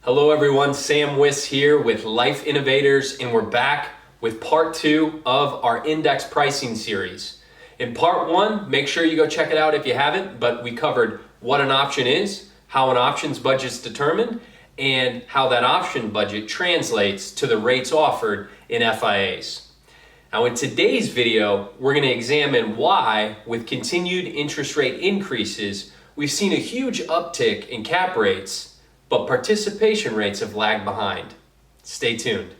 Hello everyone, Sam Wiss here with Life Innovators, and we're back with part 2 of our index pricing series. In part 1, make sure you go check it out if you haven't, but we covered what an option is, how an options budget is determined, and how that option budget translates to the rates offered in FIAs. Now in today's video, we're going to examine why, with continued interest rate increases, we've seen a huge uptick in cap rates, but participation rates have lagged behind. Stay tuned.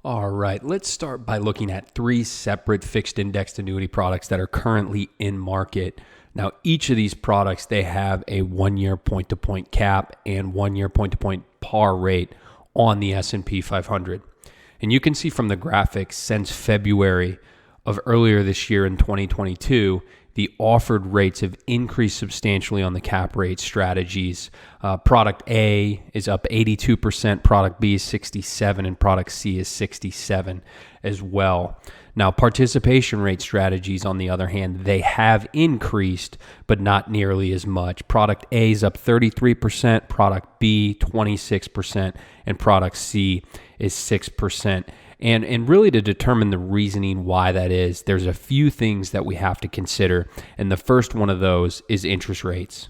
All right, let's start by looking at 3 separate fixed indexed annuity products that are currently in market. Now, each of these products, they have a 1-year point-to-point cap and 1-year point-to-point par rate on the S&P 500. And you can see from the graphics since February of earlier this year in 2022, the offered rates have increased substantially on the cap rate strategies. Product A is up 82%, product B is 67%, and product C is 67% as well. Now, participation rate strategies, on the other hand, they have increased, but not nearly as much. Product A is up 33%, product B 26%, and product C is 6%. And really, to determine the reasoning why that is, there's a few things that we have to consider. And the first one of those is interest rates.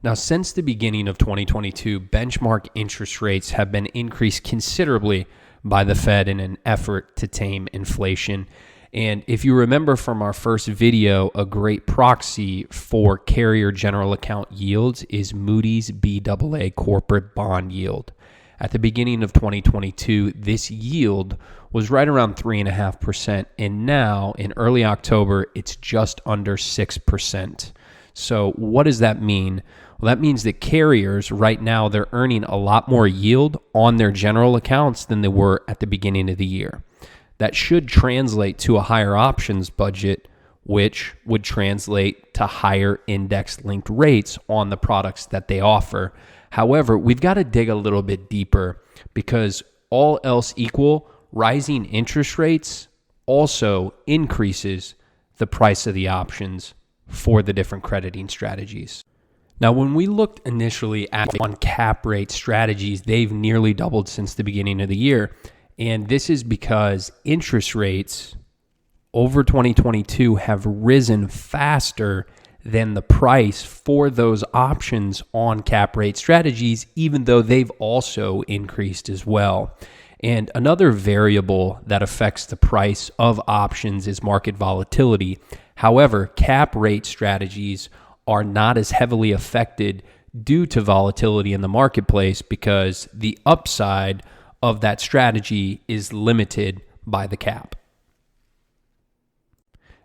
Now, since the beginning of 2022, benchmark interest rates have been increased considerably by the Fed in an effort to tame inflation. And if you remember from our first video, a great proxy for carrier general account yields is Moody's Baa corporate bond yield. At the beginning of 2022, this yield was right around 3.5%, and now in early October, it's just under 6%. So what does that mean? Well, that means that carriers right now, they're earning a lot more yield on their general accounts than they were at the beginning of the year. That should translate to a higher options budget, which would translate to higher index-linked rates on the products that they offer. However, we've got to dig a little bit deeper because all else equal, rising interest rates also increases the price of the options for the different crediting strategies. Now, when we looked initially at on cap rate strategies, they've nearly doubled since the beginning of the year. And this is because interest rates over 2022 have risen faster than the price for those options on cap rate strategies, even though they've also increased as well. And another variable that affects the price of options is market volatility. However, cap rate strategies are not as heavily affected due to volatility in the marketplace because the upside of that strategy is limited by the cap.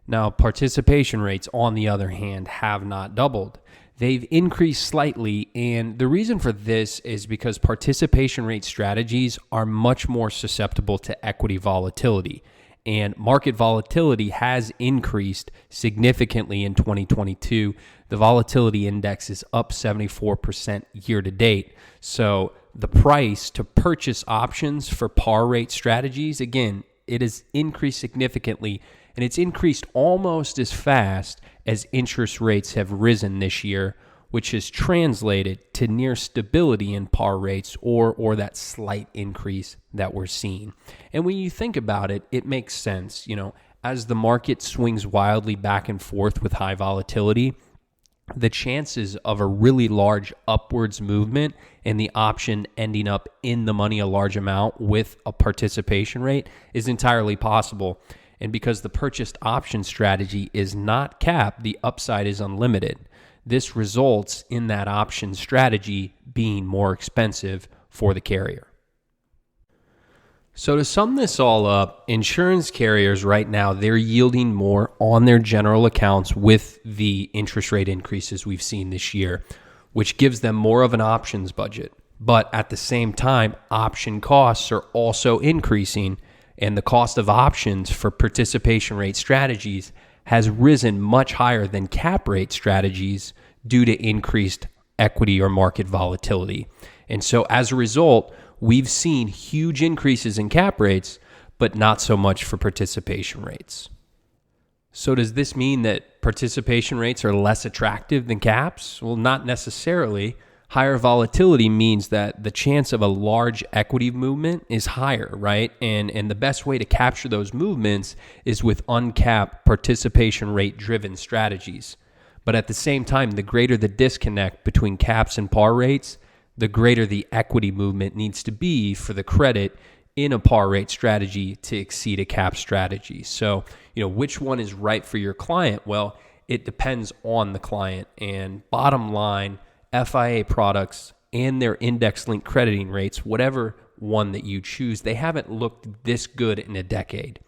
Now, participation rates, on the other hand, have not doubled. They've increased slightly, and the reason for this is because participation rate strategies are much more susceptible to equity volatility, and market volatility has increased significantly in 2022. The volatility index is up 74% year to date. So the price to purchase options for par rate strategies, again, it has increased significantly, and it's increased almost as fast as interest rates have risen this year, which has translated to near stability in par rates or that slight increase that we're seeing. And when you think about it, it makes sense. You know, as the market swings wildly back and forth with high volatility, the chances of a really large upwards movement and the option ending up in the money a large amount with a participation rate is entirely possible. And because the purchased option strategy is not capped, the upside is unlimited. This results in that option strategy being more expensive for the carrier. So to sum this all up, insurance carriers right now, they're yielding more on their general accounts with the interest rate increases we've seen this year, which gives them more of an options budget. But at the same time, option costs are also increasing, and the cost of options for participation rate strategies has risen much higher than cap rate strategies due to increased equity or market volatility. And so as a result, we've seen huge increases in cap rates, but not so much for participation rates. So does this mean that participation rates are less attractive than caps? Well, not necessarily. Higher volatility means that the chance of a large equity movement is higher, right? And the best way to capture those movements is with uncapped participation rate driven strategies. But at the same time, the greater the disconnect between caps and par rates, the greater the equity movement needs to be for the credit in a par rate strategy to exceed a cap strategy. So, which one is right for your client? Well, it depends on the client. And bottom line, FIA products and their index-linked crediting rates, whatever one that you choose, they haven't looked this good in a decade.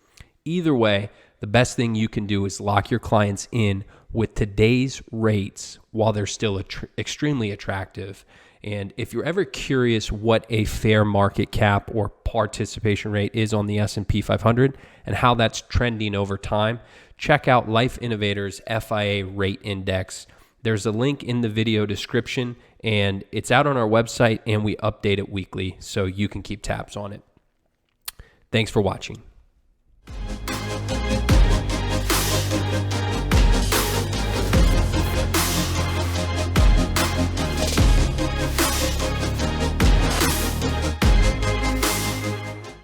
Either way, the best thing you can do is lock your clients in with today's rates while they're still extremely attractive. And if you're ever curious what a fair market cap or participation rate is on the S&P 500 and how that's trending over time, check out Life Innovators FIA Rate Index. There's a link in the video description, and it's out on our website, and we update it weekly so you can keep tabs on it. Thanks for watching.